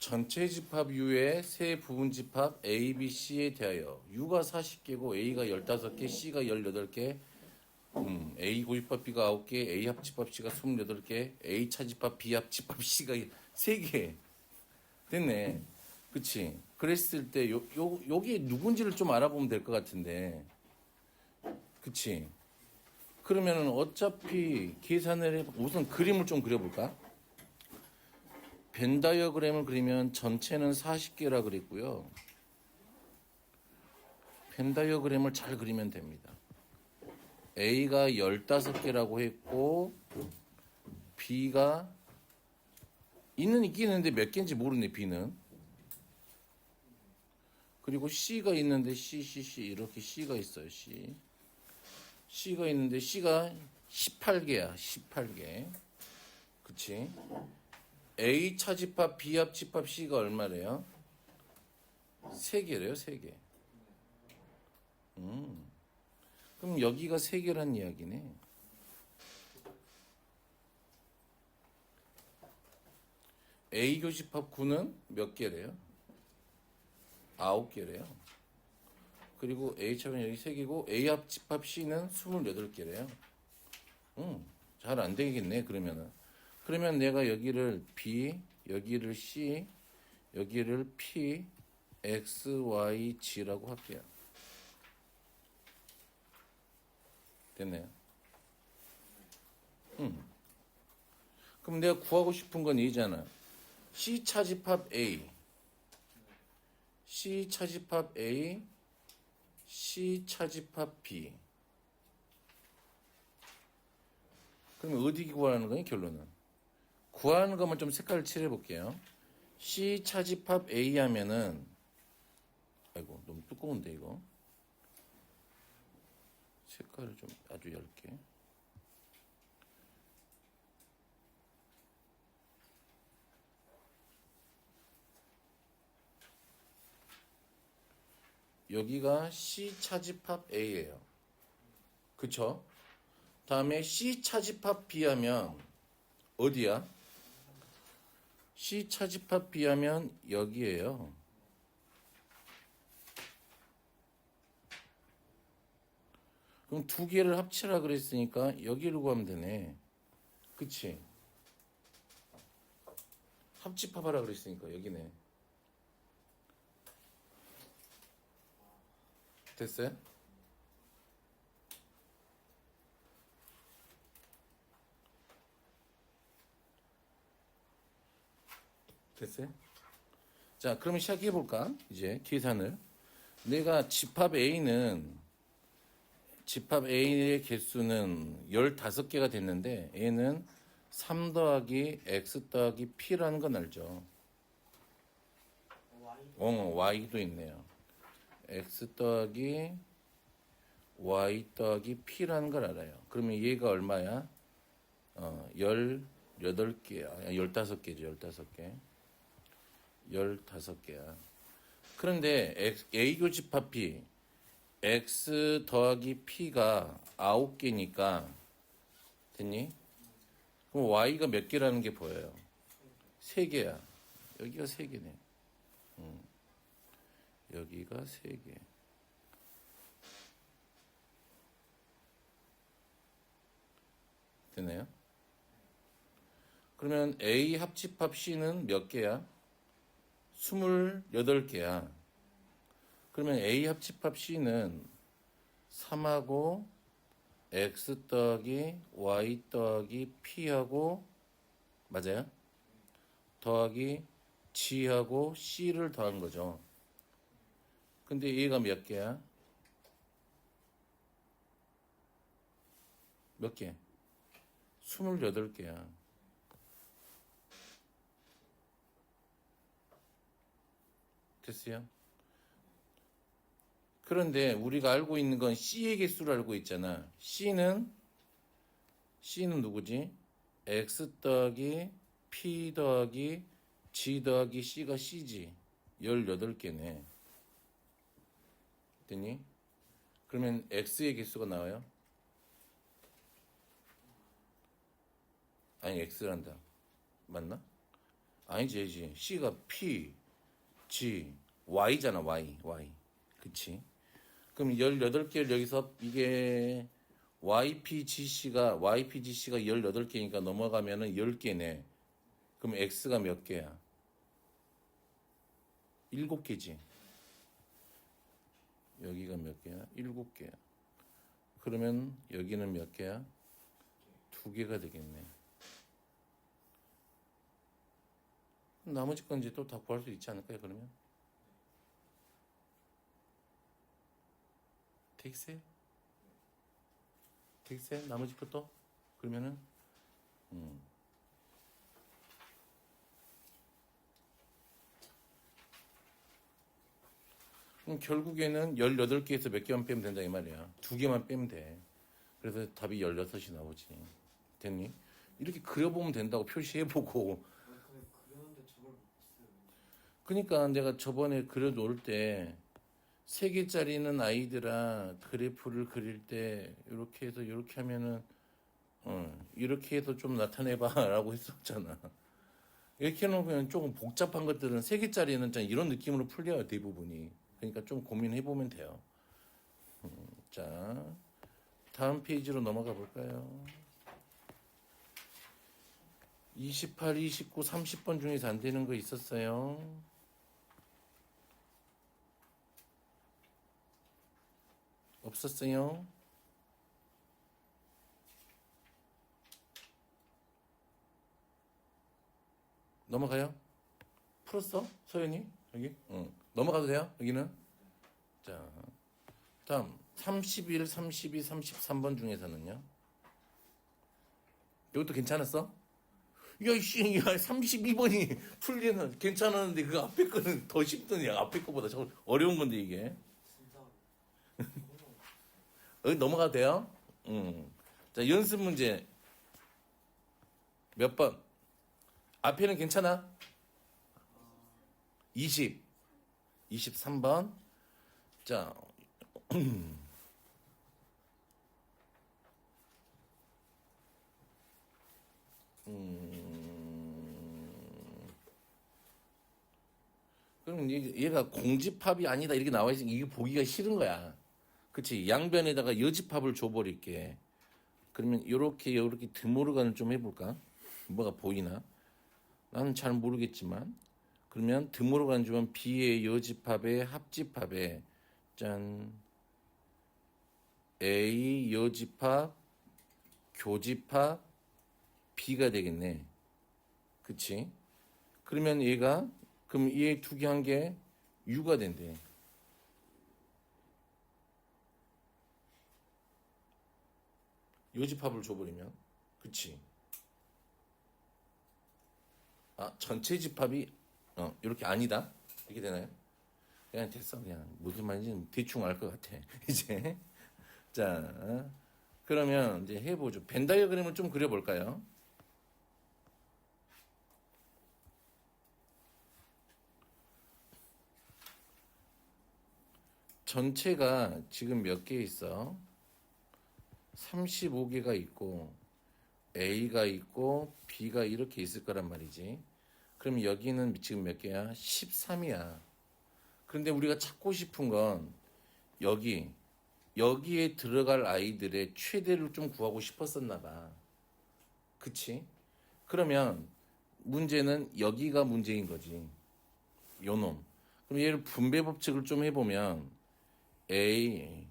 전체 집합 U의 세 부분 집합 A, B, C에 대하여 U가 40개고 A가 15개, C가 18개, A 고집합 B가 9개, A 합집합 C가 28개, A 차집합 B 합집합 C가 3개. 됐네. 그치? 그랬을 때 요게 누군지를 좀 알아보면 될 것 같은데. 그치? 그러면은 어차피 계산을 우선 그림을 좀 그려볼까? 벤 다이어그램을 그리면 전체는 40개라 그랬고요. 벤 다이어그램을 잘 그리면 됩니다. A가 15개라고 했고 B가 있긴 있는데 몇 개인지 모르네. B는. 그리고 C가 있는데 C 이렇게 C가 있어요. C가 있는데 C가 18개야. 18개. 그치? A 차집합 B 합집합 C가 얼마래요? 3개래요. 3개. 그럼 여기가 3개란 이야기네. A 교집합 9는 몇 개래요? 9개래요. 그리고 A 차면 여기 3개고 A 합집합 C는 28개래요. 잘 안 되겠네. 그러면 내가 여기를 B, 여기를 C, 여기를 P, X, Y, G라고 할게요. 됐네요. 그럼 내가 구하고 싶은 건 이잖아. C 차집합 A, C 차집합 A, C 차집합 B. 그러면 어디 구하는 거예요, 결론은? 구하는 것만 좀 색깔을 칠해볼게요. C 차집합 A 하면은, 아이고, 너무 두꺼운데, 이거. 색깔을 좀 아주 얇게. 여기가 C 차집합 A예요. 그쵸? 다음에 C 차집합 B 하면 어디야? C 차집합 B 하면 여기에요. 그럼 두 개를 합치라 그랬으니까 여기를 구하면 되네. 그치? 합집합하라 그랬으니까 여기네. 됐어요? 됐어요? 자, 그러면 시작해볼까? 이제 계산을. 내가 집합 A의 개수는 15개가 됐는데 A는 3 더하기 X 더하기 P라는 건 알죠? Y도 있네요. X 더하기 Y 더하기 P라는 걸 알아요. 그러면 얘가 얼마야? 18개야. 15개죠, 15개. 15개야. 그런데 A 교집합 P, X 더하기 P가 9개니까, 됐니? 그럼 Y가 몇 개라는 게 보여요? 3개야. 여기가 3개네. 여기가 3개. 되네요? 그러면 A 합집합 C는 몇 개야? 28개야. 그러면 A 합집합 C는 3하고 X 더하기 Y 더하기 P하고 맞아요? 더하기 G하고 C를 더한 거죠. 근데 얘가 몇 개야? 몇 개? 28개야. 됐어요? 그런데 우리가 알고 있는 건 C의 개수를 알고 있잖아. C는 누구지? X 더하기 P 더하기 G 더하기 C가 C지. 18개네. 됐니? 그러면 X의 개수가 나와요? 아니, X란다. 맞나? 아니지. C가 P, G, Y잖아. Y. 그치? 그럼 18개를 여기서 이게 YPGC가 18개니까 넘어가면은 10개네. 그럼 X가 몇 개야? 7개지. 여기가 몇 개야? 7개야. 그러면 여기는 몇 개야? 2개가 되겠네. 나머지 건 이제 또 다 구할 수 있지 않을까요, 그러면? 덱세? 나머지 것도? 그러면은, 그럼 결국에는 18개에서 몇 개만 빼면 된다, 이 말이야. 2개만 빼면 돼. 그래서 답이 16이 나오지. 됐니? 이렇게 그려보면 된다고 표시해보고. 근데 그렸는데 저걸 못 봤어요. 그러니까 내가 저번에 그려놓을 때, 3개짜리는 아이들아, 그래프를 그릴 때, 이렇게 해서, 이렇게 하면은, 이렇게 해서 좀 나타내봐. 라고 했었잖아. 이렇게 해놓으면 조금 복잡한 것들은 3개짜리는 이런 느낌으로 풀려요, 대부분이. 그러니까 좀 고민해보면 돼요. 자, 다음 페이지로 넘어가 볼까요? 28, 29, 30번 중에서 안 되는 거 있었어요? 없었어요? 넘어가요? 풀었어? 서연이? 여기? 응. 넘어가도 돼요? 여기는? 자, 다음 31, 32, 33번 중에서는요? 이것도 괜찮았어? 야, 이씨, 야, 32번이 풀리는 괜찮았는데 그 앞에 거는 더 쉽더니 앞에 거보다 저 어려운 건데 이게. 진짜. 여기 넘어가도 돼요? 자, 연습 문제 몇 번? 앞에는 괜찮아? 20, 23번. 자, 그럼 얘가 공집합이 아니다 이렇게 나와 있으니 이게 보기가 싫은 거야. 그치? 양변에다가 여집합을 줘버릴게. 그러면 요렇게 드모르간을 좀 해볼까? 뭐가 보이나? 나는 잘 모르겠지만. 그러면 드모르간 주면 B의 여집합에 합집합에 짠 A 여집합 교집합 B가 되겠네. 그치? 그러면 얘가 그럼 얘 2개 한 게 U가 된대. 요집합을 줘버리면. 그치? 아, 전체 집합이 이렇게 아니다. 이렇게 되나요? 그냥 됐어. 그냥 무슨 말인지 대충 알 것 같아. 이제 자, 그러면 이제 해보죠. 벤 다이어그램을 좀 그려볼까요? 전체가 지금 몇 개 있어? 35개가 있고 A가 있고 B가 이렇게 있을 거란 말이지. 그럼 여기는 지금 몇 개야? 13이야. 그런데 우리가 찾고 싶은 건 여기에 들어갈 아이들의 최대를 좀 구하고 싶었었나 봐. 그치? 그러면 문제는 여기가 문제인 거지. 요놈. 그럼 얘를 분배 법칙을 좀 해보면 A,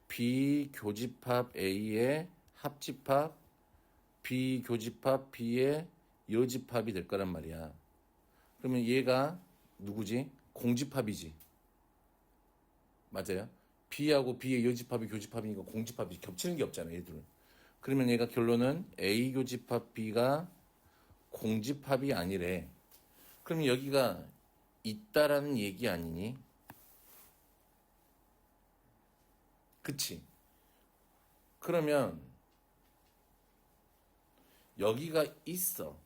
B 교집합 A의 합집합 B 교집합 B의 여집합이 될 거란 말이야. 그러면 얘가 누구지? 공집합이지. 맞아요? B하고 B의 여집합이 교집합이니까 공집합이 겹치는 게 없잖아, 얘들은. 그러면 얘가 결론은 A 교집합 B가 공집합이 아니래. 그럼 여기가 있다라는 얘기 아니니? 그치? 그러면 여기가 있어.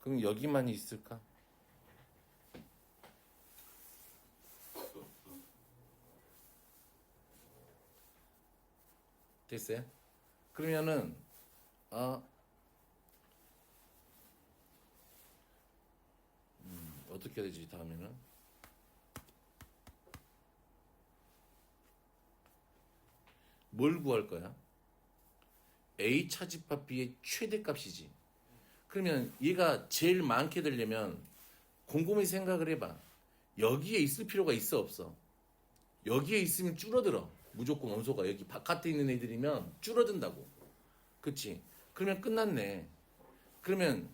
그럼 여기만 있을까? 됐어요? 그러면은 아, 어떻게 해야 되지 다음에는? 뭘 구할 거야? A 차집합 B의 최대값이지. 그러면 얘가 제일 많게 되려면 곰곰이 생각을 해봐. 여기에 있을 필요가 있어 없어? 여기에 있으면 줄어들어. 무조건 원소가 여기 바깥에 있는 애들이면 줄어든다고. 그치? 그러면 끝났네. 그러면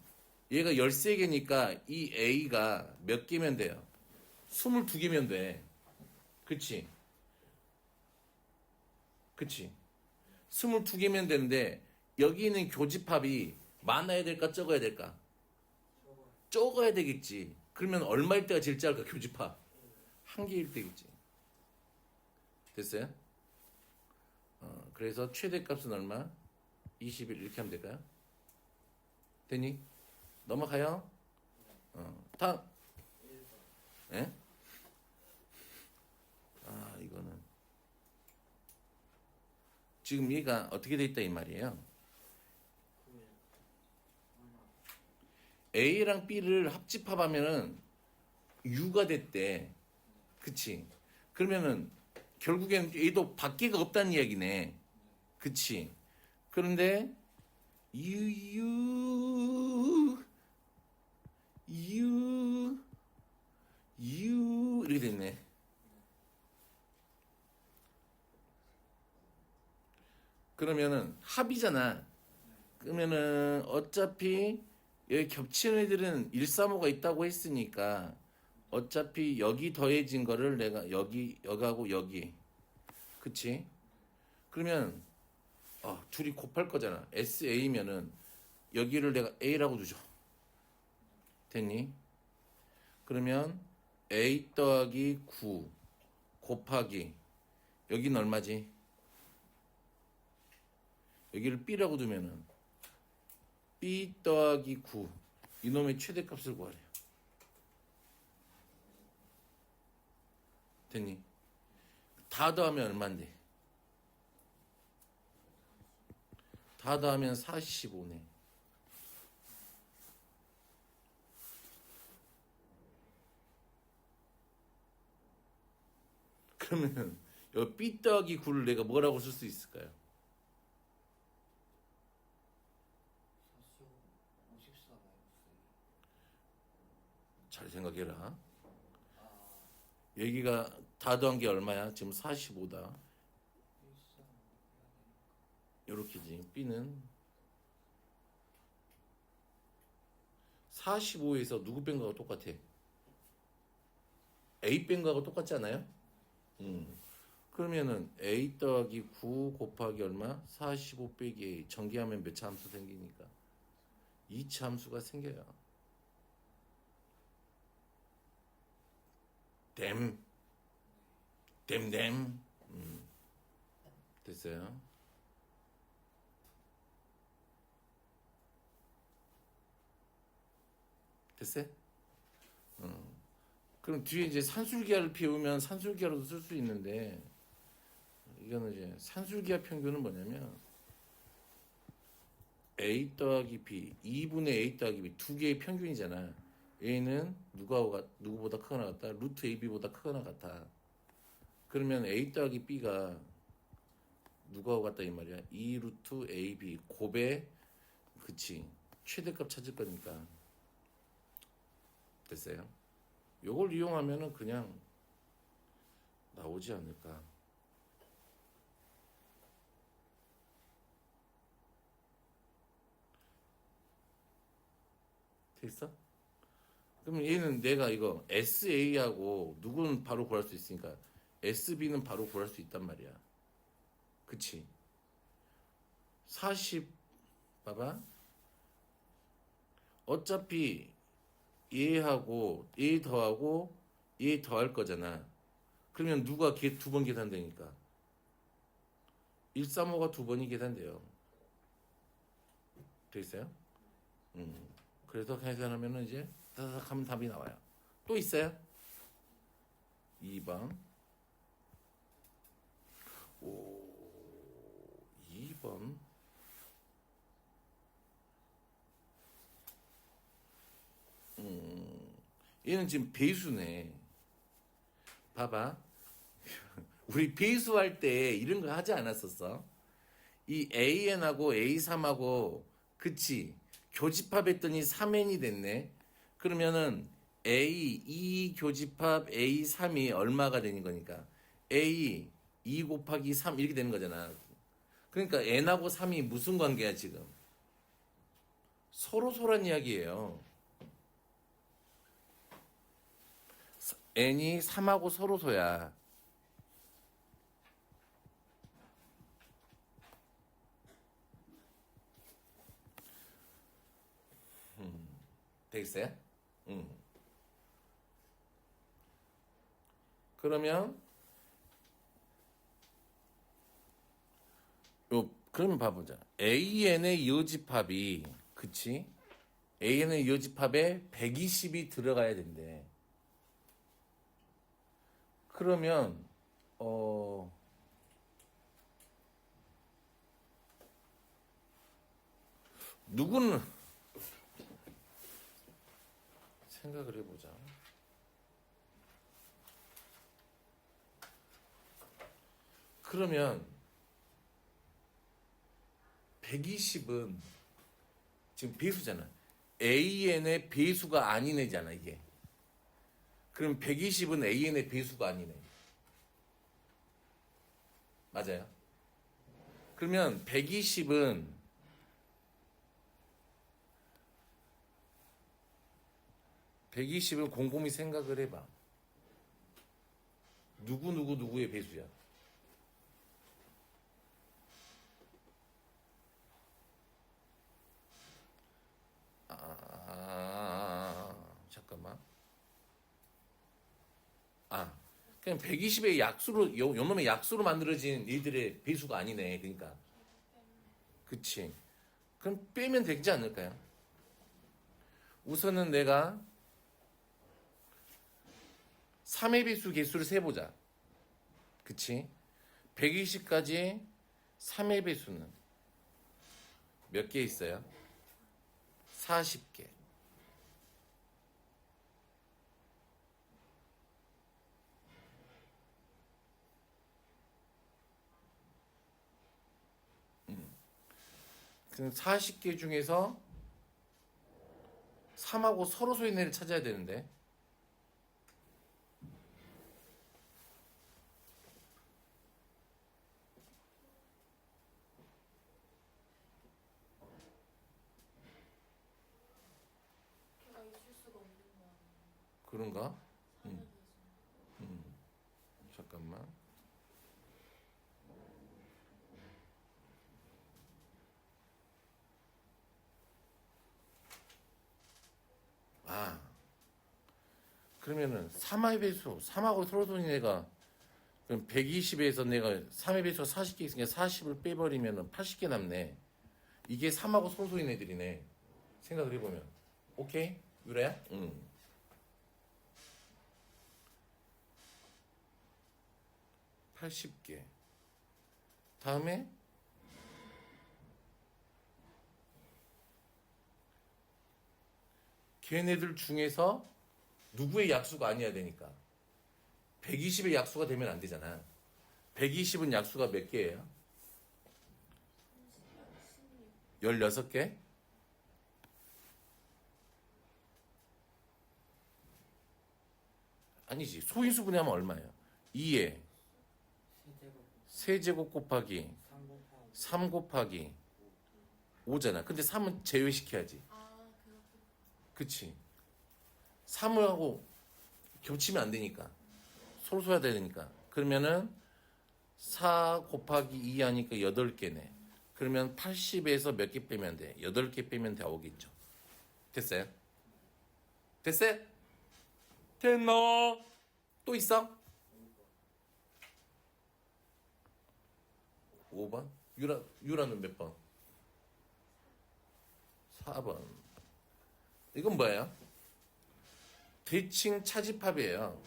얘가 13개니까 이 A가 몇 개면 돼요? 22개면 돼. 그치? 그치? 22개면 되는데 여기 있는 교집합이 많아야 될까 적어야 될까? 저거 적어야 되겠지. 그러면 얼마일 때가 제일 작을까 교집합? 한 개일 때겠지. 됐어요? 그래서 최대값은 얼마? 21 이렇게 하면 될까요? 됐니? 넘어가요. 다음. 1번. 예? 아 이거는 지금 얘가 어떻게 돼 있다 이 말이에요. 그러면 A랑 B를 합집합하면은 U가 됐대. 그치? 그러면은 결국엔 얘도 밖에가 없다는 이야기네. 그치? 그런데 U 이렇게 됐네. 그러면은 합이잖아. 그러면은 어차피 여기 겹치는 애들은 135가 있다고 했으니까 어차피 여기 더해진 거를 내가 여기하고 여기. 그치? 그러면 둘이 곱할 거잖아. SA면은 여기를 내가 A라고 두죠. 됐니? 그러면 A 더하기 9 곱하기 여기는 얼마지? 여기를 B라고 두면은 B 더하기 9 이놈의 최대값을 구하래요. 됐니? 다 더하면 얼만데? 다 더하면 45네. 그러면 여기 B 더하기 9를 내가 뭐라고 쓸 수 있을까요? 54 마이너스 잘 생각해라. 2. 아, 여기가 다 더한 게 얼마야? 지금 45다. 13 해야 되니까. 요렇게지. B는 45에서 누구 뺀 거하고 똑같아? A 뺀 거하고 똑같지 않아요? 그러면은 A 더하기 9 곱하기 얼마? 45 빼기 A. 전개하면 몇 차 함수 생기니까? 2차 함수가 생겨요. 댐. 댐댐. 됐어요. 됐어요? 그럼 뒤에 이제 산술기하를 피우면 산술기하로도 쓸 수 있는데 이거는 이제 산술기하 평균은 뭐냐면 A 더하기 B 2분의 A 더하기 B 두 개의 평균이잖아. A는 누구보다 크거나 같다. 루트 AB보다 크거나 같아. 그러면 A 더하기 B가 누구하고 같다 이 말이야. 2 루트 AB 곱에 그치 최대값 찾을 거니까. 됐어요? 요걸 이용하면은 그냥 나오지 않을까. 됐어? 그럼 얘는 내가 이거 SA하고 누구는 바로 구할 수 있으니까 SB는 바로 구할 수 있단 말이야. 그치? 40 봐봐. 어차피 얘하고 얘 더하고 얘 더할 거잖아. 그러면 누가 두 번 계산되니까 135가 두 번이 계산돼요. 됐어요? 그래서 계산하면은 이제 따닥 하면 답이 나와요. 또 있어요? 2번. 2번. 얘는 지금 배수네. 봐봐. 우리 배수할 때 이런 거 하지 않았었어? 이 AN하고 A3하고 그치 교집합했더니 3N이 됐네. 그러면은 A2 교집합 A3이 얼마가 되는 거니까 A 2 곱하기 3 이렇게 되는 거잖아. 그러니까 N하고 3이 무슨 관계야 지금? 서로란 이야기예요. N이 3하고 서로소야. 되겠어요? 그러면 그러면 봐보자. AN의 여집합이 그치? AN의 여집합에 120이 들어가야 된대. 그러면 누구는 생각을 해보자. 그러면 120은 지금 배수잖아. AN의 배수가 아닌 애잖아 이게. 그럼 120은 AN의 배수가 아니네. 맞아요? 그러면 120은 곰곰이 생각을 해봐. 누구의 배수야? 잠깐만. 그냥 120의 약수로, 요 놈의 약수로 만들어진 얘들의 배수가 아니네. 그러니까. 그치. 그럼 빼면 되지 않을까요? 우선은 내가 3의 배수 개수를 세보자. 그치? 120까지 3의 배수는 몇 개 있어요? 40개. 그 40개 중에서 3하고 서로 소인애를 찾아야 되는데 걔가 있을 수가 없는 거 아니에요? 그런가? 사는 잠깐만. 그러면은 3의 배수, 3하고 서로 소인애가 그럼 120에서 내가 3의 배수가 40개 있으니까 40을 빼버리면 80개 남네. 이게 3하고 서로 소인 애들이네. 생각을 해보면. 오케이? 유라야? 응. 80개. 다음에 걔네들 중에서 누구의 약수가 아니어야 되니까 120의 약수가 되면 안 되잖아. 120은 약수가 몇 개예요? 16개? 아니지. 소인수분해 하면 얼마예요? 2에 세제곱 곱하기 3 곱하기 5잖아. 근데 3은 제외시켜야지. 그렇게. 그치? 3을 하고 겹치면 안 되니까. 서로 써야 되니까. 그러면은 4 곱하기 2 하니까 8개네. 그러면 80에서 몇 개 빼면 돼? 8개 빼면 나오겠죠. 됐어요? 됐어요? 됐노? 또 있어? 5번? 유라는 몇 번? 4번. 이건 뭐예요? 대칭 차집합이에요.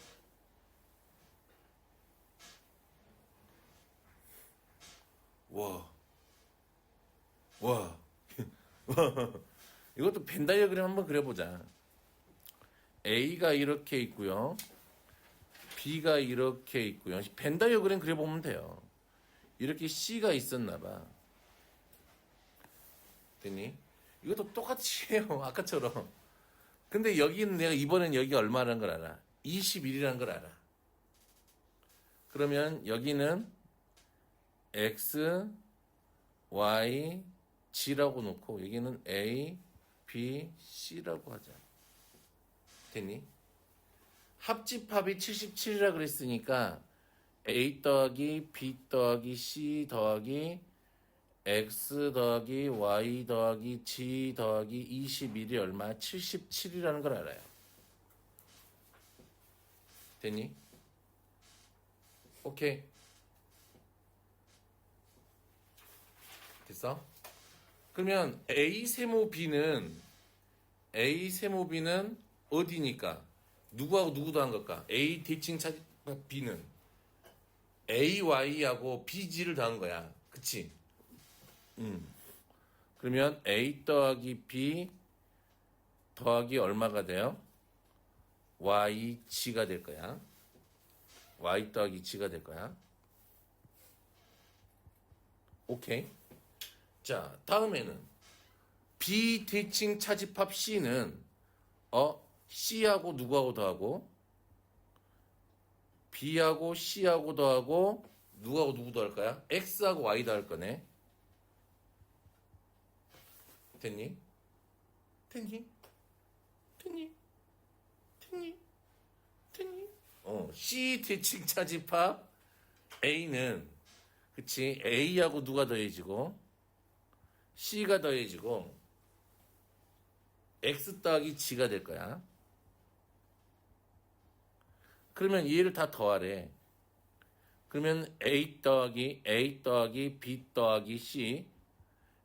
와. 이것도 벤 다이어그램 한번 그려보자. A가 이렇게 있고요. B가 이렇게 있고요. 벤 다이어그램 그려보면 돼요. 이렇게 C가 있었나 봐. 됐니? 이것도 똑같이 해요. 아까처럼. 근데 여기는 내가 이번엔 여기가 얼마라는 걸 알아. 21이라는 걸 알아. 그러면 여기는 X, Y, G라고 놓고 여기는 A, B, C라고 하자. 됐니? 합집합이 77이라 그랬으니까 A 더하기 B 더하기 C 더하기 X 더하기 Y 더하기 G 더하기 21이 얼마? 77이라는 걸 알아요. 됐니? 오케이. 됐어? 그러면 A 세모 B는 어디니까? 누구하고 누구 더한 걸까? A 대칭 차집합 B는 AY하고 BG를 더한 거야. 그치? 그러면 A 더하기 B 더하기 얼마가 돼요? YG가 될 거야. Y 더하기 G가 될 거야. 오케이. 자, 다음에는 B 대칭 차집합 C는 C하고 누구하고 더하고 B하고 C하고 더하고 누구하고 누구 더할 거야? X하고 Y 더할 거네. 됐니? 됐니? 됐니? 됐니? 됐니? C 대칭 차집합 A는 그치? A하고 누가 더해지고 C가 더해지고 X 더하기 G가 될 거야. 그러면 얘를 다 더하래. 그러면 A 더하기 B 더하기 C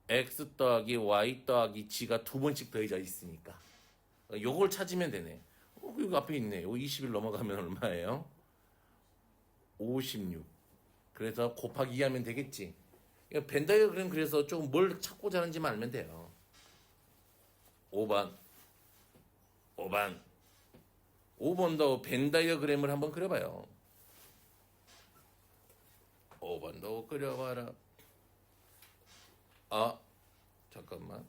X 더하기 Y 더하기 G가 두 번씩 더해져 있으니까 요걸 찾으면 되네. 여기 앞에 있네. 요 20일 넘어가면 얼마예요? 56. 그래서 곱하기 2 하면 되겠지. 벤 다이어그램 그래서 조금 뭘 찾고자 하는지만 알면 돼요. 5번도 벤 다이어그램을 한번 그려봐요. 5번도 그려봐라. 잠깐만.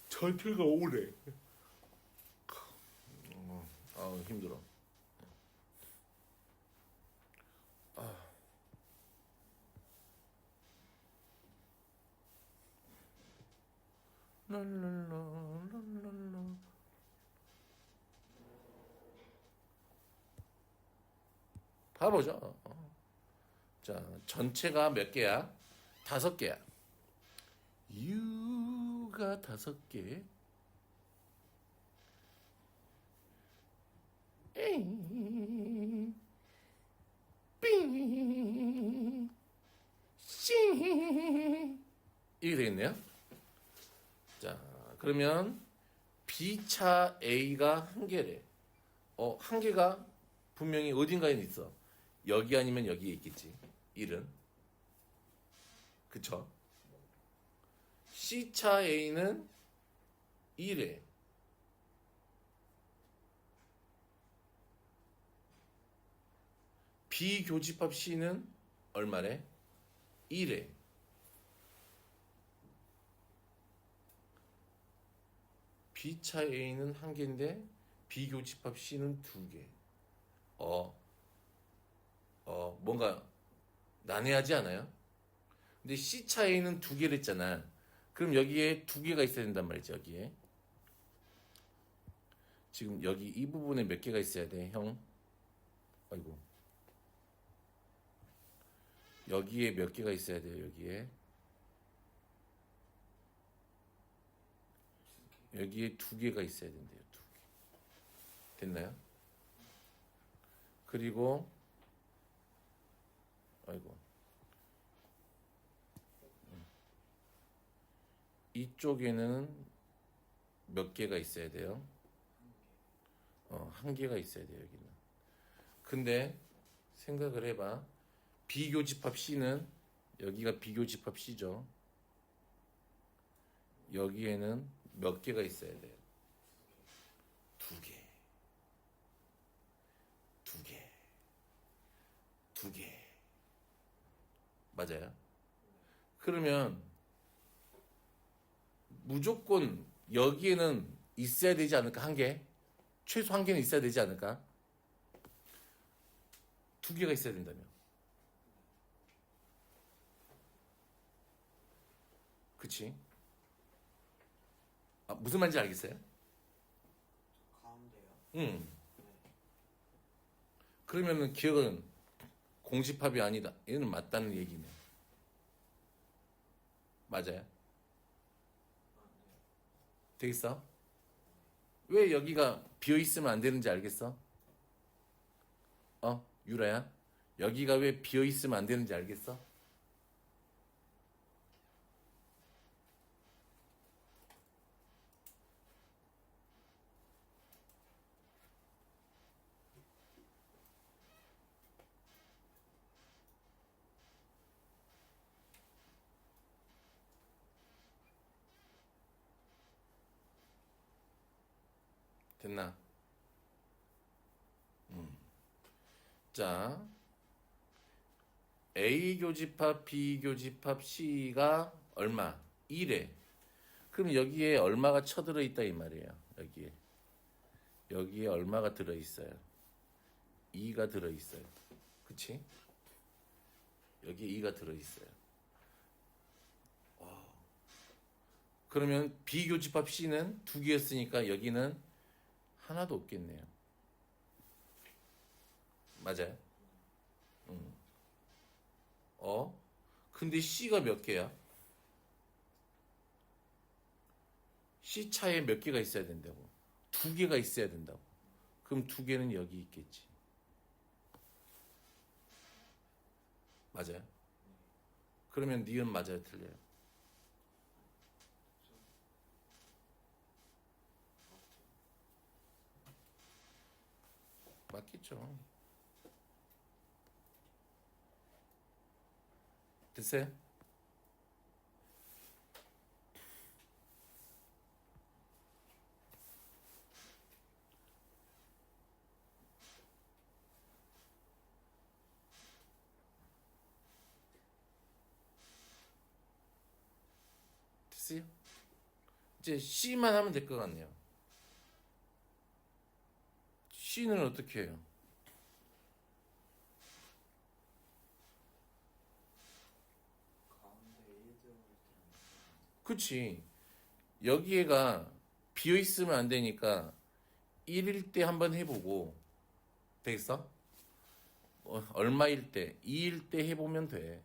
전투가 오래. 힘들어. 랄랄라. 봐보자. 자, 전체가 몇 개야? 5개야. U가 5개. A, B, C. 이게 되겠네요. 자, 그러면 B차 A가 1개래. 1개가 분명히 어딘가에 있어. 여기 아니면 여기에 있겠지. 1은. 그쵸? C차 A는 1에. 비교집합 C는 얼마래? 1에. B차 A는 1개인데 비교집합 C는 2개. 뭔가 난해하지 않아요? 근데 C차 A는 2개를 했잖아. 그럼 여기에 2개가 있어야 된단 말이지, 여기에. 지금 여기 이 부분에 몇 개가 있어야 돼, 형? 아이고. 여기에 몇 개가 있어야 돼요, 여기에. 여기에 2개가 있어야 된대요, 2개. 됐나요? 그리고, 아이고. 이쪽에는 몇 개가 있어야 돼요? 한 개가 있어야 돼요, 여기는. 근데 생각을 해봐. 비교집합 C는 여기가 비교집합 C죠. 여기에는 몇 개가 있어야 돼요? 두 개. 두 개. 두 개. 맞아요? 그러면 무조건 여기에는 있어야 되지 않을까? 한 개? 최소 한 개는 있어야 되지 않을까? 두 개가 있어야 된다며. 그치? 무슨 말인지 알겠어요? 가운데요. 응. 네. 그러면은 기억은 공집합이 아니다. 얘는 맞다는 얘기네. 맞아요? 아, 네. 되겠어? 왜 여기가 비어 있으면 안 되는지 알겠어? 유라야? 여기가 왜 비어 있으면 안 되는지 알겠어? 됐나? 자, A 교집합, B 교집합 C가 얼마? 1에. 그럼 여기에 얼마가 쳐들어 있다 이 말이에요. 여기에. 여기에 얼마가 들어 있어요? 2가 들어 있어요. 그치? 여기에 2가 들어 있어요. 그러면 B 교집합 C는 두 개였으니까 여기는 하나도 없겠네요. 맞아요? 근데 C가 몇 개야? C 차에 몇 개가 있어야 된다고? 두 개가 있어야 된다고. 그럼 두 개는 여기 있겠지. 맞아요? 그러면 니은 맞아요, 틀려요? 맞겠죠. 됐어요? 됐어요? 이제 C만 하면 될 것 같네요. C는 어떻게 해요? 가운데 1 들어갈 때는 그치. 여기에가 비어 있으면 안 되니까 1일 때 한번 해보고, 되겠어? 얼마일 때? 2일 때 해보면 돼.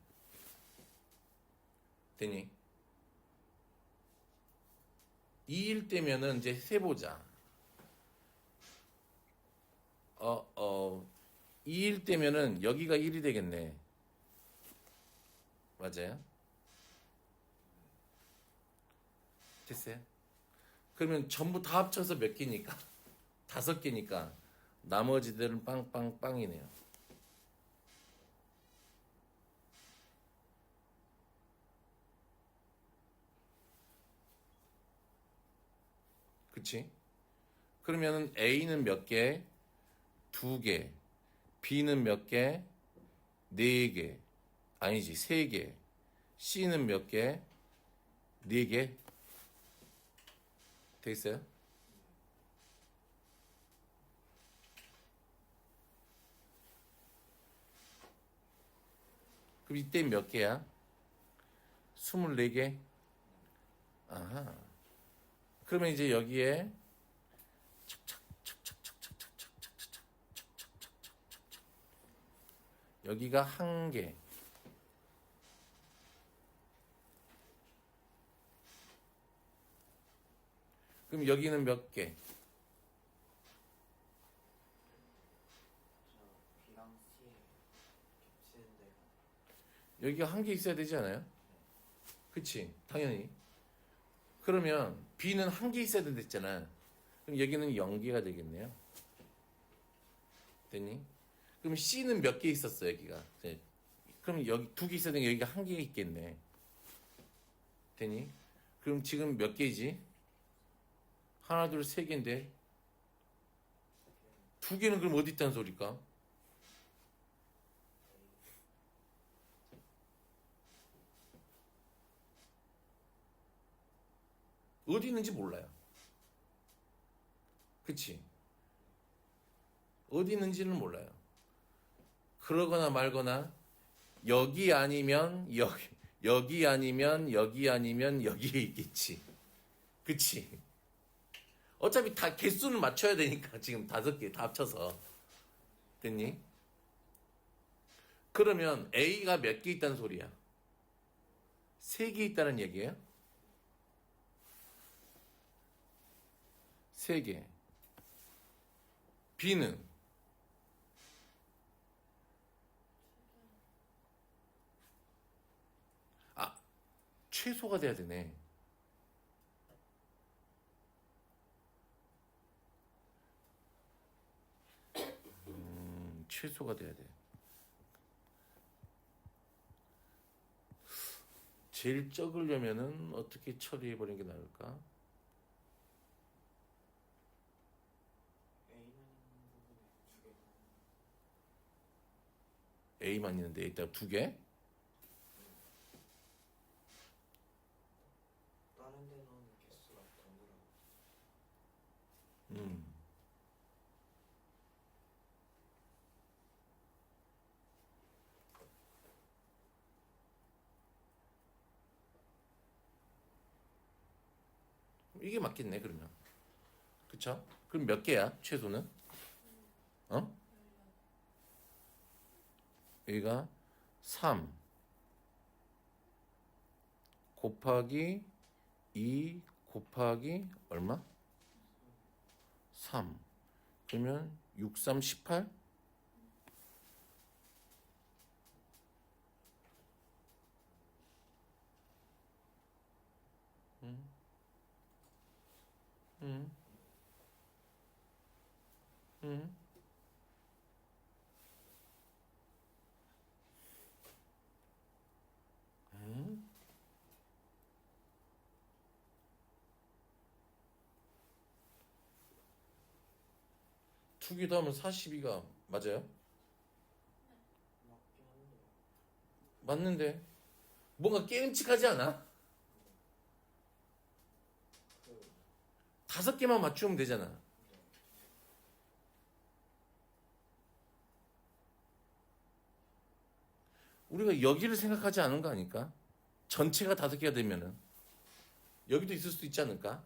되니? 2일 때면은 이제 세보자. 2일 때면은 여기가 1이 되겠네. 맞아요? 됐어요? 그러면 전부 다 합쳐서 몇 개니까? 5개니까 나머지들은 빵빵빵이네요. 그치? 그러면은 A는 몇 개? 2개. B는 몇 개? 4개. 아니지, 3개. C는 몇 개? 4개. 되겠어요? 그럼 이때 몇 개야? 24개? 아하. 그러면 이제 여기에 여기가 1개. 그럼 여기는 몇 개? 저 B랑 C 겹치는 데가 여기가 1개 있어야 되지 않아요? 그치? 당연히. 그러면 B는 1개 있어야 된댔잖아. 그럼 여기는 0개가 되겠네요. 됐니? 그럼 C는 몇 개 있었어 여기가. 그럼 여기 2개 있어야 되니까 여기가 1개 있겠네. 됐니? 그럼 지금 몇 개지? 하나, 둘, 3개인데 2개는 그럼 어디 있다는 소리일까? 어디 있는지 몰라요. 그치? 어디 있는지는 몰라요. 그러거나 말거나 여기 아니면 여기 아니면 여기 아니면 여기에 있겠지. 그치? 어차피 다 개수를 맞춰야 되니까 지금 5개 다 합쳐서. 됐니? 그러면 A가 몇 개 있다는 소리야? 3개 있다는 얘기예요? 3개. B는 최소가 돼야 되네. 최소가 돼야 돼. 제일 적으려면은 어떻게 처리해 버리는 게 나을까? A만 있는 부분에 2개가 A만 있는데 일단 2개? 다른 데는 개수가 동그라고. 음. 이게 맞겠네 그러면. 그쵸? 그럼 몇 개야 최소는? 어? 여기가 3 곱하기 2 곱하기 얼마? 3 그러면 6, 3, 18? 음. 음. 음. 음. 투기 더하면 42가 맞아요? 맞긴 한데 맞는데 뭔가 깨름칙하지 않아? 그 5개만 맞추면 되잖아. 우리가 여기를 생각하지 않은 거 아닐까? 전체가 5개가 되면은 여기도 있을 수도 있지 않을까?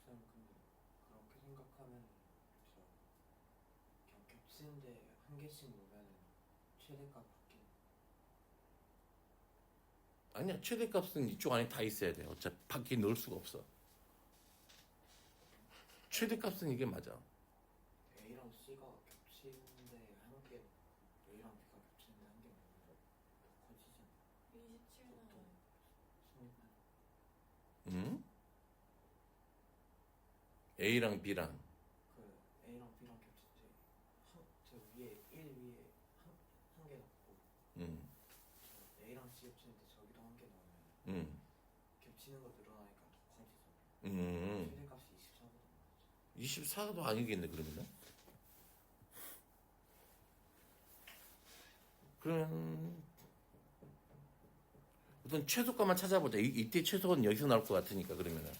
쌤 근데 그렇게 생각하면 저 그냥 겹치는데 1개씩 놓으면 최대값 바뀌는. 아니야, 최대값은 이쪽 안에 다 있어야 돼. 어차피 밖에 넣을 수가 없어. 최대값은 이게 맞아. A랑 C가 겹치는데 1개, A랑 B가 겹치는데 1개 놓으면 더 커지잖아. 27 나와요. 승리만 응? A랑 B랑 그 A랑 B랑 겹칠 때 저 위에 1 위에 한 개 넣고 응, 저 A랑 C 겹치는데 저기도 1개 넣으면 응, 겹치는 거 늘어나니까 더 커지잖아. 응. 최대값이 24보다 많았죠. 24도 아니겠네 그러면은. 그러면 우선 최소값만 찾아보자. 이때 최소는 여기서 나올 것 같으니까 그러면은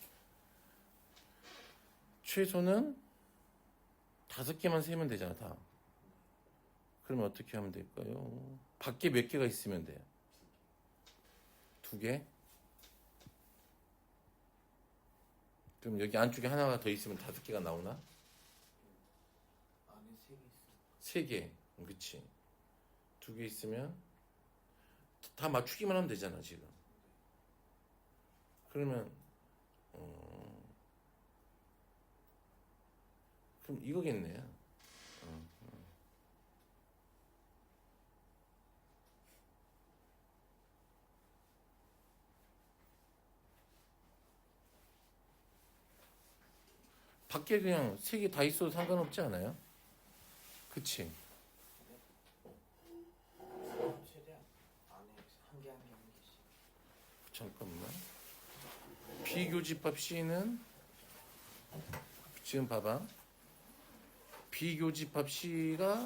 최소는 5개만 세면 되잖아 다. 그러면 어떻게 하면 될까요? 밖에 몇 개가 있으면 돼요? 2개? 그럼 여기 안쪽에 하나가 더 있으면 5개가 나오나? 안에 3개 있어. 3개. 그치. 2개 있으면 다 맞추기만 하면 되잖아 지금. 그러면 그럼 이거겠네. 밖에 그냥 세 개 다 있어도 상관없지 않아요? 그치? 최대한 안에 한 개 한 개 한 개씩. 잠깐만. 비교집합 C는 지금 봐봐. 비교집합 C가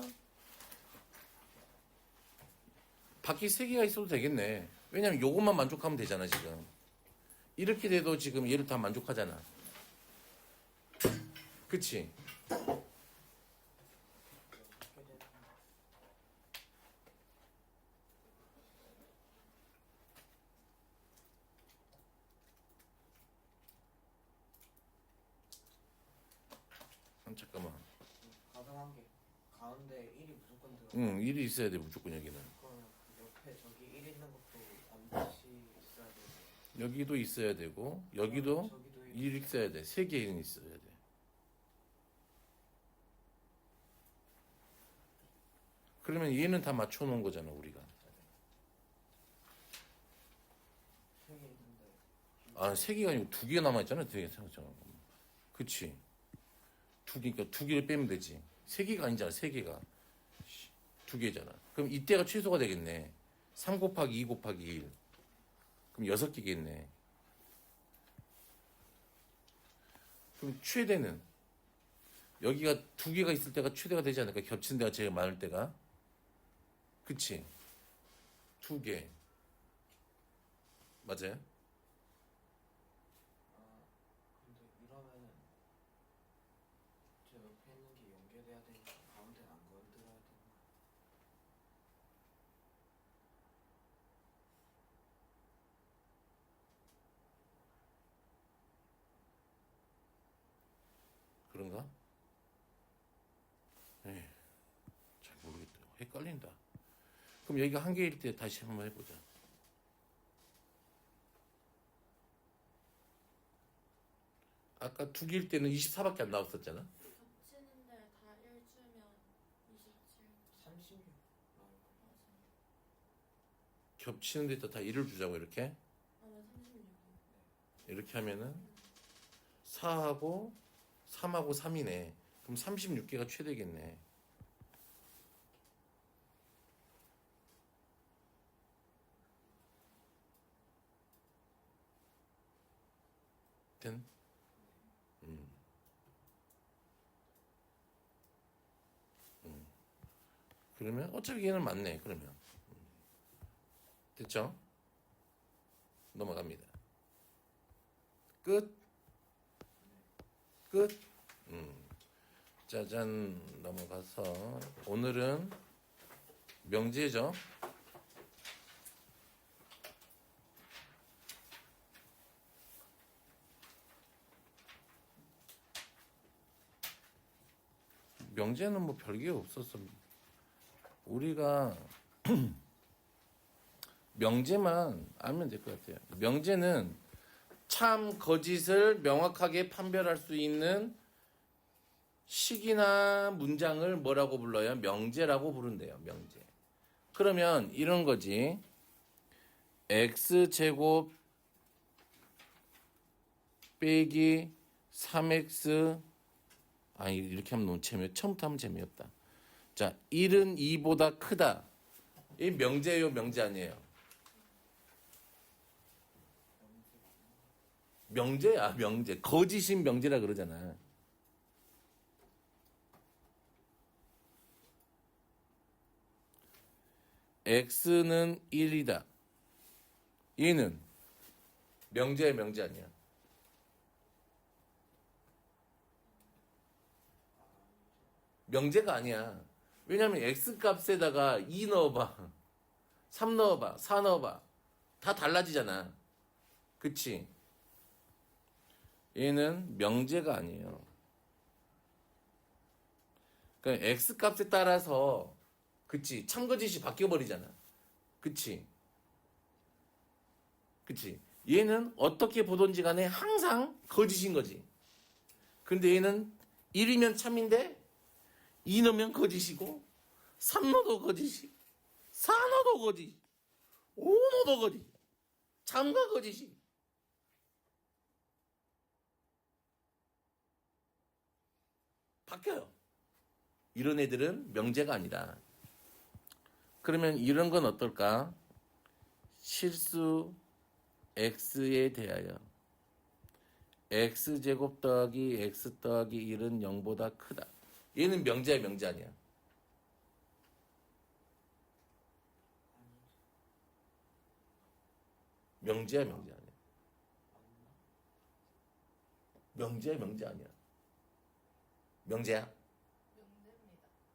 밖에 세 개가 있어도 되겠네. 왜냐면 요것만 만족하면 되잖아 지금. 이렇게 돼도 지금 얘를 다 만족하잖아. 그치? 최대한 잠깐만. 가능한 게 가운데 1이 무조건 들어. 응, 1이 있어야 돼 무조건 여기는. 그럼 옆에 저기 1 있는 것도 반드시 있어야 되고. 여기도 있어야 되고 여기도 저기도 1 있어야 돼. 세 개는 있어야 돼. 그러면 얘는 다 맞춰놓은 거잖아 우리가. 3개 있는데. 아, 세 개가 아니고 두 개 남아있잖아. 되게 생각잖아. 그치? 그러니까 두 개를 빼면 되지. 세 개가 아니잖아. 세 개가. 두 개잖아. 그럼 이때가 최소가 되겠네. 3 곱하기 2 곱하기 1. 그럼 6개겠네. 그럼 최대는? 여기가 두 개가 있을 때가 최대가 되지 않을까? 겹친 데가 제일 많을 때가. 그치? 두 개. 맞아요? 근데 이러면은 저 옆에 있는 게 연결돼야 되니까 가운데는 안 건드려야 되는 거. 그런가? 에이, 잘 모르겠다. 헷갈린다. 그럼 여기가 한 개일 때 다시 한번 해보자. 아까 두 개일 때는 24밖에 안 나왔었잖아. 겹치는데 다 1주면 27. 36 나올 거. 맞아. 겹치는 데다 다 1을 주자고 이렇게. 아마 36. 이렇게 하면은 4하고 3하고 3이네. 그럼 36개가 최대겠네. 된? 그러면 어차피 얘는 맞네. 그러면 됐죠? 넘어갑니다. 끝. 끝. 짜잔 넘어가서 오늘은 명제죠. 명제는 뭐 별게 없었어. 우리가 명제만 알면 될 것 같아요. 명제는 참 거짓을 명확하게 판별할 수 있는 식이나 문장을 뭐라고 불러요? 명제라고 부른대요. 명제. 그러면 이런 거지. x제곱 빼기 3x 아니 이렇게 하면 너무 처음부터 하면 재미없다. 자, 1은 2보다 크다. 이 명제예요, 명제 아니에요? 명제야, 명제. 거짓인 명제라 그러잖아. x는 1이다. 얘는 명제야, 명제 아니야? 명제가 아니야. 왜냐면 x 값에다가 2 넣어봐. 3 넣어봐. 4 넣어봐. 다 달라지잖아. 그치? 얘는 명제가 아니에요. 그러니까 x 값에 따라서 그치? 참거짓이 바뀌어버리잖아. 그치? 그치? 얘는 어떻게 보던지 간에 항상 거짓인 거지. 근데 얘는 1이면 참인데 2 넣으면 거짓이고 3 넣어도 거짓이 4 넣어도 거짓 5 넣어도 거짓 참과 거짓이 바뀌어요. 이런 애들은 명제가 아니다. 그러면 이런 건 어떨까? 실수 x에 대하여 x제곱 더하기 x 더하기 1은 0보다 크다. 얘는 명제야, 명제 아니야? 명제야, 명제 아니야? 명제야, 명제 아니야? 명제야?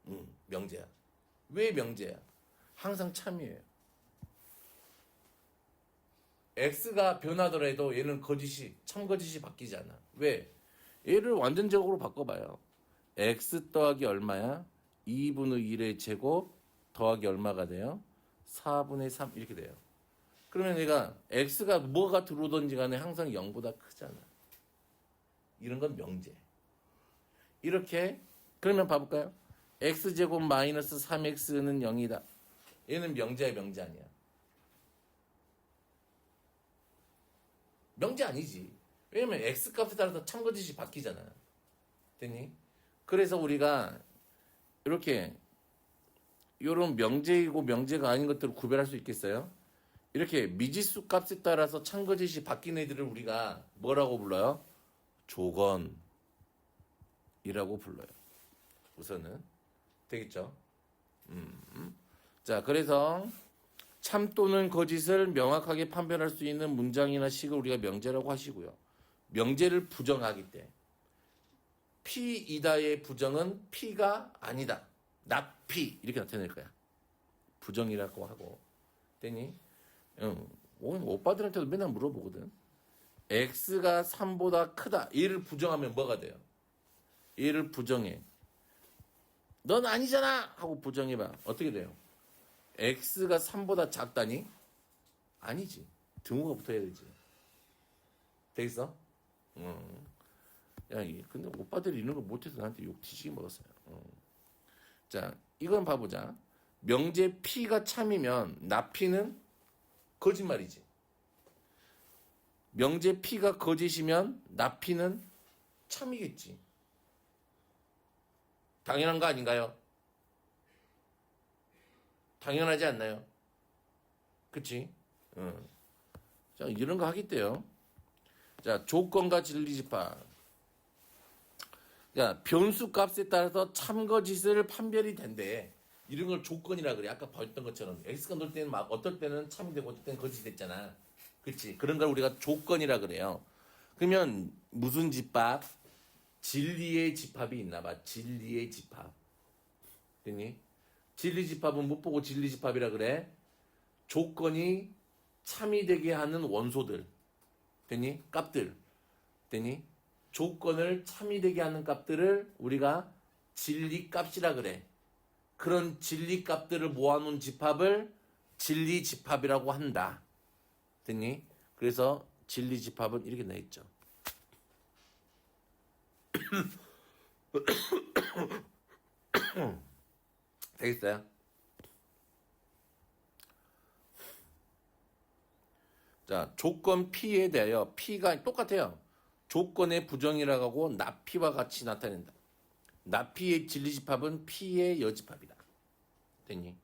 명제입니다. 명제야. 왜 명제야? 항상 참이에요. x가 변하더라도 얘는 거짓이, 참거짓이 바뀌지 않아. 왜? 얘를 완전적으로 바꿔봐요. x 더하기 얼마야? 2분의 1의 제곱 더하기 얼마가 돼요? 4분의 3 이렇게 돼요. 그러면 얘가 x가 뭐가 들어오든지 간에 항상 0보다 크잖아. 이런 건 명제. 이렇게 그러면 봐볼까요? x제곱 마이너스 3x는 0이다. 얘는 명제야, 명제 아니야? 명제 아니지. 왜냐면 x값에 따라서 참거짓이 바뀌잖아. 됐니? 그래서 우리가 이렇게 이런 명제이고 명제가 아닌 것들을 구별할 수 있겠어요? 이렇게 미지수 값에 따라서 참거짓이 바뀐 애들을 우리가 뭐라고 불러요? 조건이라고 불러요. 우선은 되겠죠? 자, 그래서 참 또는 거짓을 명확하게 판별할 수 있는 문장이나 식을 우리가 명제라고 하시고요. 명제를 부정하기 때 P이다의 부정은 P가 아니다. not P 이렇게 나타낼 거야. 부정이라고 하고 됐니? 오빠들한테도 맨날 물어보거든. X가 3보다 크다. 얘를 부정하면 뭐가 돼요? 얘를 부정해. 넌 아니잖아! 하고 부정해봐. 어떻게 돼요? X가 3보다 작다니? 아니지. 등호가 붙어야 되지. 되겠어? 야, 근데 오빠들이 이런 거 못해서 나한테 욕 뒤지게 먹었어요. 자, 이건 봐보자. 명제 P가 참이면 나 P는 거짓말이지. 명제 P가 거짓이면 나 P는 참이겠지. 당연한 거 아닌가요? 당연하지 않나요? 그치? 자, 이런 거 하겠대요. 자, 조건과 진리집합. 자, 변수 값에 따라서 참거짓을 판별이 된대. 이런 걸 조건이라 그래. 아까 봤던 것처럼. x가 넣을 때는 막 어떨 때는 참이 되고 어떨 때는 거짓이 됐잖아. 그치? 그런 걸 우리가 조건이라 그래요. 그러면 무슨 집합? 진리의 집합이 있나 봐. 진리의 집합. 됐니? 진리 집합은 못 보고 진리 집합이라 그래. 조건이 참이 되게 하는 원소들. 됐니? 값들. 됐니? 조건을 참이 되게 하는 값들을 우리가 진리 값이라 그래. 그런 진리 값들을 모아놓은 집합을 진리 집합이라고 한다. 됐니? 그래서 진리 집합은 이렇게 나 있죠. 되겠어요? 자, 조건 P에 대하여 P가 똑같아요. 조건의 부정이라고 하고 나P와 같이 나타낸다. 나P의 진리집합은 P의 여집합이다. 됐니?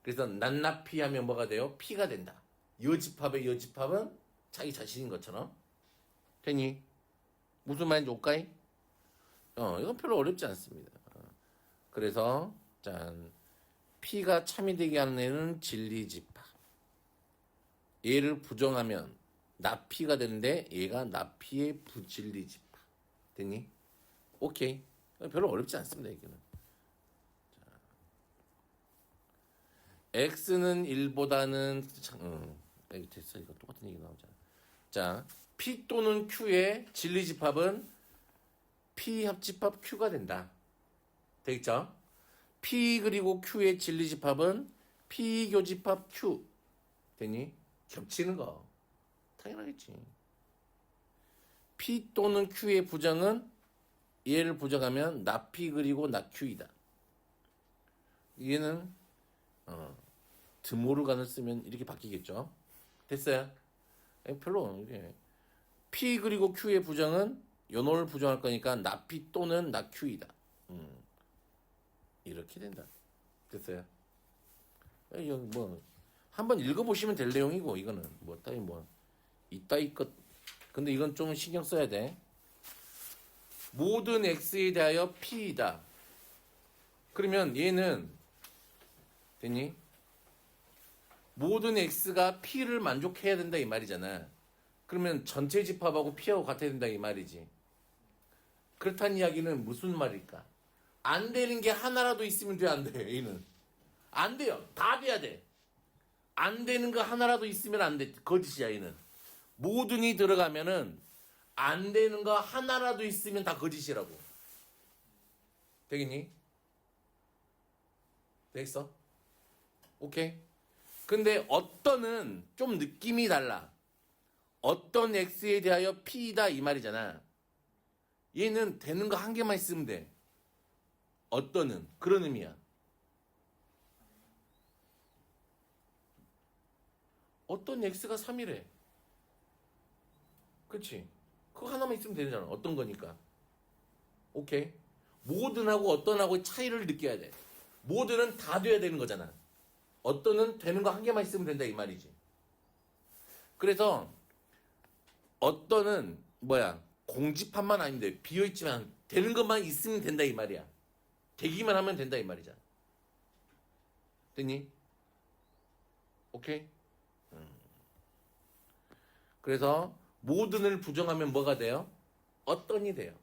그래서 낱나P 하면 뭐가 돼요? P가 된다. 여집합의 여집합은 자기 자신인 것처럼. 됐니? 무슨 말인지 올까이? 이건 별로 어렵지 않습니다. 그래서 짠, P가 참이 되게 하는 애는 진리집합. 얘를 부정하면 나P가 되는데 얘가 나P의 부진리집합. 됐니? 오케이. 별로 어렵지 않습니다. 이거는. 자, X는 1보다는 됐어. 이거 똑같은 얘기 나오잖아. 자, P 또는 Q의 진리집합은 P 합집합 Q가 된다. 되겠죠? P 그리고 Q의 진리집합은 P 교집합 Q. 됐니? 겹치는 거. 당연하겠지. P 또는 Q의 부정은 얘를 부정하면 나 P 그리고 나 Q이다. 얘는 드모르간을 쓰면 이렇게 바뀌겠죠. 됐어요? 별로 이게 P 그리고 Q의 부정은 요놈을 부정할 거니까 나 P 또는 나 Q이다. 이렇게 된다. 됐어요? 여기 뭐 한번 읽어보시면 될 내용이고 이거는 뭐 따위 뭐 이따위 것. 근데 이건 좀 신경 써야 돼. 모든 x에 대하여 p이다. 그러면 얘는 됐니? 모든 x가 p를 만족해야 된다 이 말이잖아. 그러면 전체 집합하고 p하고 같아야 된다 이 말이지. 그렇다는 이야기는 무슨 말일까? 안 되는 게 하나라도 있으면 돼, 안 돼? 얘는 안 돼요. 다 돼야 돼. 안 되는 거 하나라도 있으면 안 돼. 거짓이야 얘는. 모든이 들어가면은 안 되는 거 하나라도 있으면 다 거짓이라고. 되겠니? 되겠어? 오케이. 근데 어떤은 좀 느낌이 달라. 어떤 x에 대하여 p이다 이 말이잖아. 얘는 되는 거 한 개만 있으면 돼. 어떤은 그런 의미야. 어떤 x가 3이래. 그치? 그거 하나만 있으면 되잖아. 어떤 거니까. 오케이? 모든하고 어떤하고 차이를 느껴야 돼. 모든은 다 돼야 되는 거잖아. 어떤은 되는 거 한 개만 있으면 된다 이 말이지. 그래서 어떤은 뭐야? 공집합만 아니면 돼. 비어있지만 되는 것만 있으면 된다 이 말이야. 되기만 하면 된다 이 말이잖아. 됐니? 오케이? 그래서 모든을 부정하면 뭐가 돼요? 어떤이 돼요.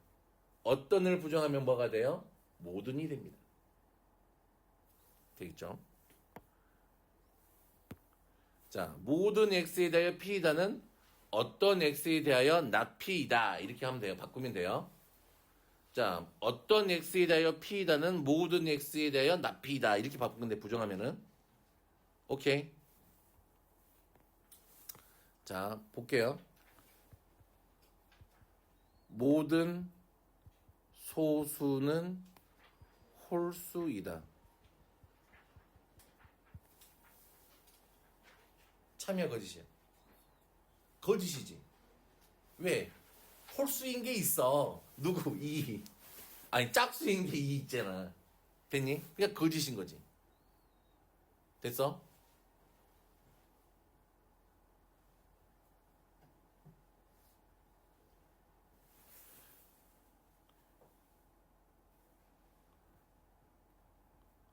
어떤을 부정하면 뭐가 돼요? 모든이 됩니다. 되겠죠? 자, 모든 x에 대하여 p이다는 어떤 x에 대하여 not p이다. 이렇게 하면 돼요. 바꾸면 돼요. 자, 어떤 x에 대하여 p이다는 모든 x에 대하여 not p이다. 이렇게 바꾸면 돼. 부정하면은. 오케이. 자, 볼게요. 모든 소수는 홀수이다. 참이야 거짓이야? 거짓이지. 왜? 홀수인 게 있어. 누구? 2. 아니 짝수인 게 2 있잖아. 됐니? 그러니까 거짓인 거지. 됐어?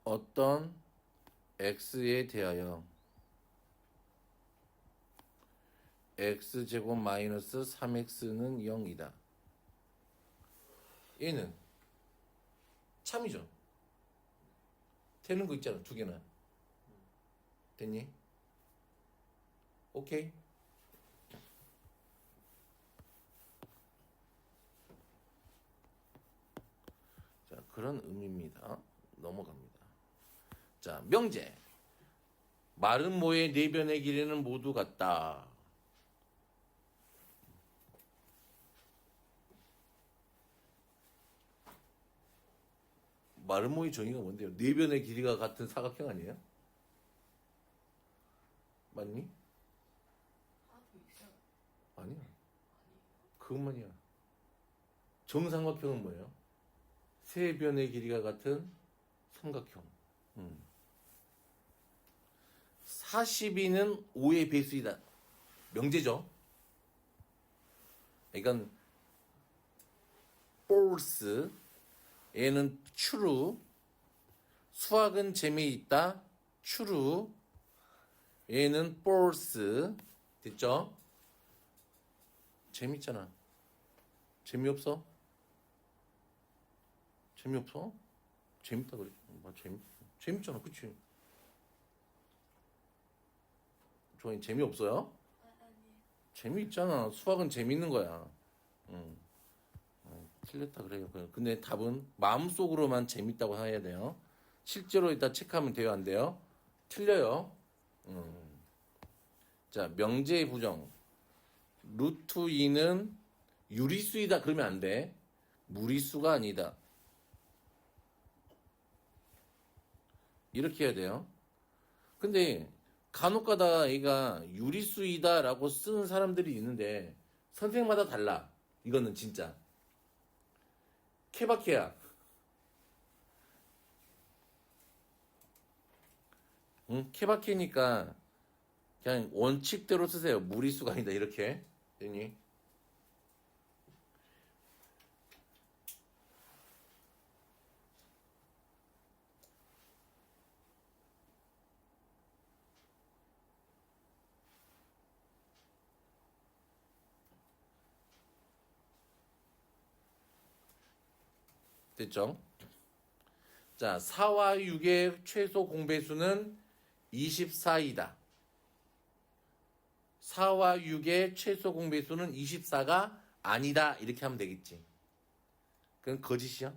어떤 x에 대하여 x제곱 마이너스 3x는 0이다. 얘는 참이죠. 되는 거 있잖아. 두 개나. 됐니? 오케이. 자, 그런 의미입니다. 넘어갑니다. 자, 명제. 마른 모의 네 변의 길이는 모두 같다. 마른 모의 정의가 뭔데요? 네 변의 길이가 같은 사각형 아니에요? 맞니? 하나도 있어요. 아니야. 그것만이야. 정삼각형은 뭐예요? 세 변의 길이가 같은 삼각형. 42는 5의 배수이다. 명제죠. 이건 false. 얘는 true. 수학은 재미있다. true. 얘는 false. 됐죠? 재밌잖아. 재미없어? 재미없어? 재밌다 그랬죠. 뭐 재밌잖아. 그치? 조아님 재미없어요? 아니. 재미있잖아. 수학은 재밌는 거야. 틀렸다 그래요. 근데 답은 마음속으로만 재밌다고 해야 돼요. 실제로 이따 체크하면 돼요, 안 돼요? 틀려요. 자, 명제의 부정. 루트 2는 유리수이다 그러면 안 돼. 무리수가 아니다. 이렇게 해야 돼요. 근데 간혹가다 얘가 유리수이다라고 쓰는 사람들이 있는데 선생마다 달라. 이거는 진짜 케바케야. 응? 케바케니까 그냥 원칙대로 쓰세요. 무리수가 아니다. 이렇게 됐니? 됐죠? 자, 4와 6의 최소 공배수는 24이다. 4와 6의 최소 공배수는 24가 아니다. 이렇게 하면 되겠지. 그건 거짓이야.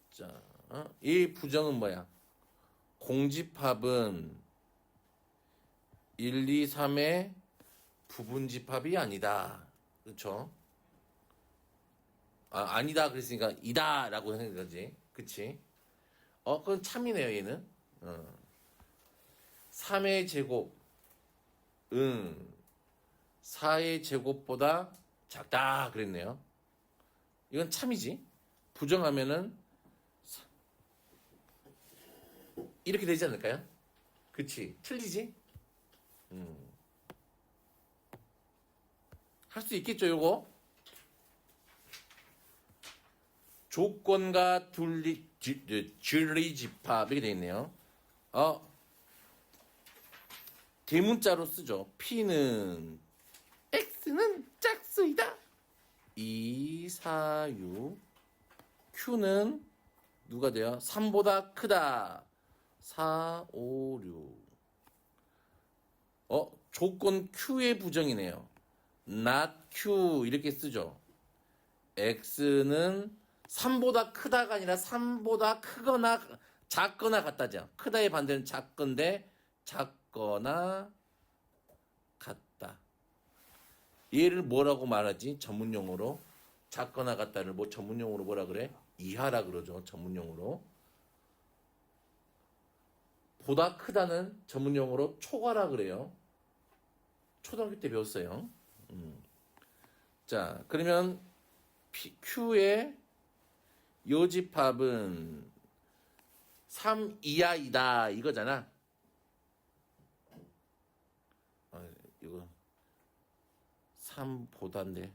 자, 이 부정은 뭐야? 공집합은 1, 2, 3의 부분집합이 아니다. 그렇죠? 아니다 그랬으니까 이다라고 하는 거지. 그치? 그건 참이네요, 얘는. 3의 제곱은 4의 제곱보다 작다 그랬네요. 이건 참이지. 부정하면은 이렇게 되지 않을까요? 그치? 틀리지? 할 수 있겠죠, 요거? 조건과 줄리집합 이렇게 되어 있네요. 대문자로 쓰죠. P는 X는 짝수이다. 2, 4, 6. Q는 누가 돼요? 3보다 크다. 4, 5, 6. 조건 Q의 부정이네요. not Q 이렇게 쓰죠. X는 3보다 크다가 아니라 3보다 크거나 작거나 같다죠. 크다의 반대는 작건데 작거나 같다. 얘를 뭐라고 말하지? 전문용어로 작거나 같다를 뭐 전문용어로 뭐라 그래? 이하라 그러죠. 전문용어로. 보다 크다는 전문용어로 초과라 그래요. 초등학교 때 배웠어요. 자, 그러면 Q의 요집합은 3 이하이다 이거잖아. 이거 3보다인데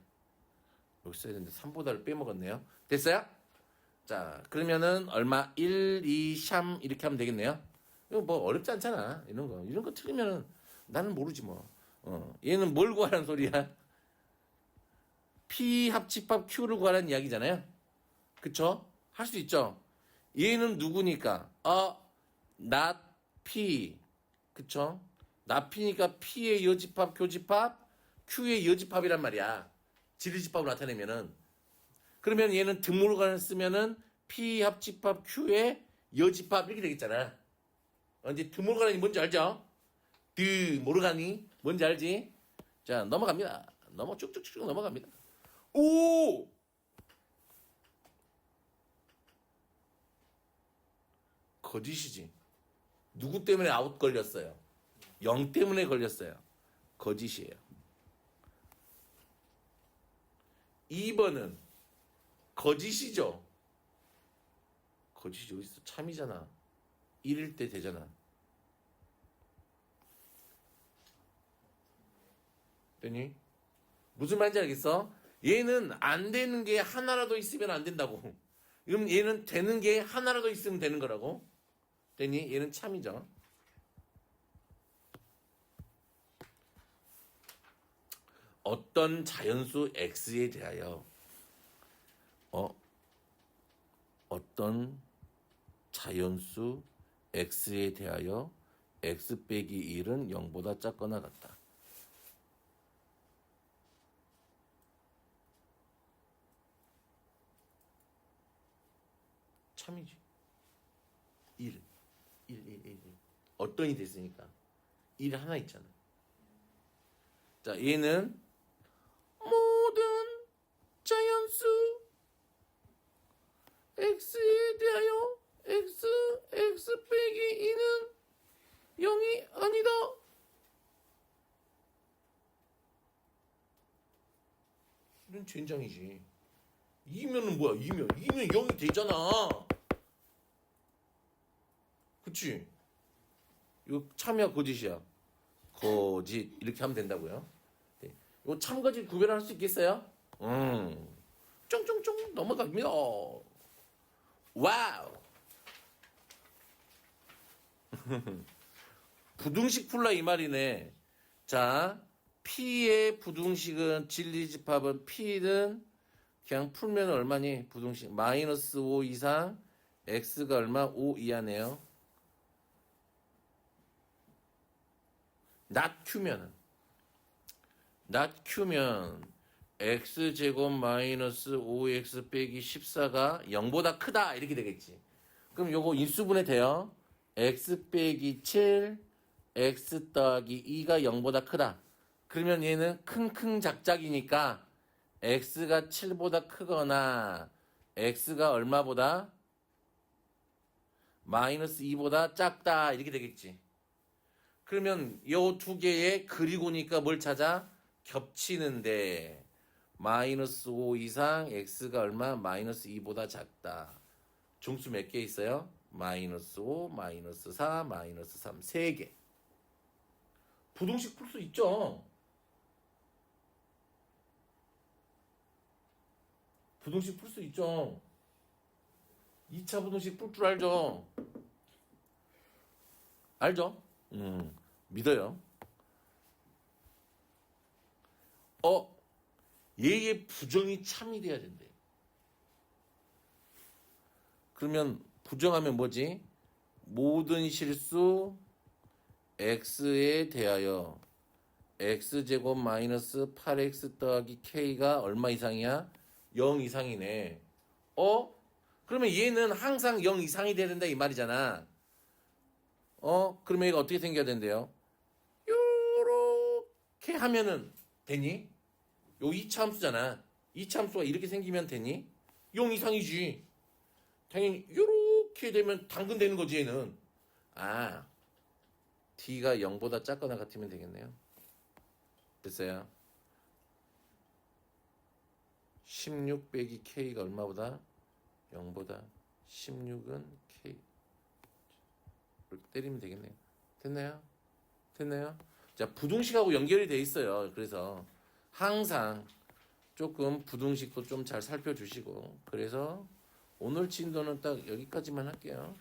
여기 써야 되는데 3보다를 빼먹었네요. 됐어요? 자, 그러면은 얼마? 1, 2, 3 이렇게 하면 되겠네요. 이거 뭐 어렵지 않잖아. 이런 거 틀리면은 나는 모르지 뭐. 얘는 뭘 구하라는 소리야? P 합집합 Q를 구하라는 이야기잖아요. 그쵸? 할 수 있죠? 얘는 누구니까? not P. 그쵸? not P니까 P의 여집합, 교집합, Q의 여집합이란 말이야. 지리집합을 나타내면은. 그러면 얘는 드물간을 쓰면은 P 합집합 Q의 여집합 이렇게 되겠잖아. 이제 드물간이 뭔지 알죠? 드모르가니 뭔지 알지? 자, 넘어갑니다. 쭉쭉쭉 넘어갑니다. 오! 거짓이지. 누구 때문에 아웃 걸렸어요? 0 때문에 걸렸어요. 거짓이에요. 2번은 거짓이죠. 거짓이 여기서 참이잖아. 1일 때 되잖아. 됐니? 무슨 말인지 알겠어? 얘는 안 되는 게 하나라도 있으면 안 된다고. 그럼 얘는 되는 게 하나라도 있으면 되는 거라고. 됐니? 얘는 참이죠. 어떤 자연수 x에 대하여 어떤 자연수 x에 대하여 x 빼기 1은 0보다 작거나 같다. 참이지. 1. 어떤이 됐으니까 1 하나 있잖아. 자, 얘는 모든 자연수 x에 대하여 x 빼기 2는 0이 아니다. 이런 젠장이지. 2면은 뭐야? 2면 0이 되잖아. 그치? 이거 참이야 거짓이야? 거짓 이렇게 하면 된다고요? 네. 이거 참 거짓 구별할 수 있겠어요? 쫑쫑쫑 넘어갑니다. 와우. 부등식 풀라 이 말이네. 자, P의 부등식은 진리집합은 P는 그냥 풀면 얼마니? 부등식 마이너스 5 이상 X가 얼마? 5 이하네요. not Q면 X제곱 마이너스 5X 빼기 14가 0보다 크다 이렇게 되겠지. 그럼 요거 인수분해 돼요. X 빼기 7 X 더하기 2가 0보다 크다. 그러면 얘는 킁킁 작작이니까 X가 7보다 크거나 X가 얼마보다? 마이너스 2보다 작다 이렇게 되겠지. 그러면 요 두 개의 그리고니까 뭘 찾아? 겹치는데 마이너스 5 이상 X가 얼마? 마이너스 2보다 작다. 중수 몇 개 있어요? 마이너스 5, 마이너스 4, 마이너스 3 3개. 부등식 풀 수 있죠. 부등식 풀 수 있죠. 2차 부등식 풀 줄 알죠. 알죠? 믿어요. 얘의 부정이 참이 돼야 된대. 그러면 부정하면 뭐지? 모든 실수 x에 대하여 x제곱 마이너스 8x 더하기 k가 얼마 이상이야? 0 이상이네. 그러면 얘는 항상 0 이상이 돼야 된다 이 말이잖아. 그러면 얘가 어떻게 생겨야 된대요? 요렇게 하면은 되니? 요 2차 함수잖아. 2차 함수가 이렇게 생기면 되니? 0 이상이지. 당연히 요렇게 되면 당근 되는 거지 얘는. D가 0보다 작거나 같으면 되겠네요. 됐어요. 16 빼기 K가 얼마보다? 0보다 16은 K 이렇게 때리면 되겠네요. 됐나요? 자, 부등식하고 연결이 돼 있어요. 그래서 항상 조금 부등식도 좀 잘 살펴주시고, 그래서 오늘 진도는 딱 여기까지만 할게요.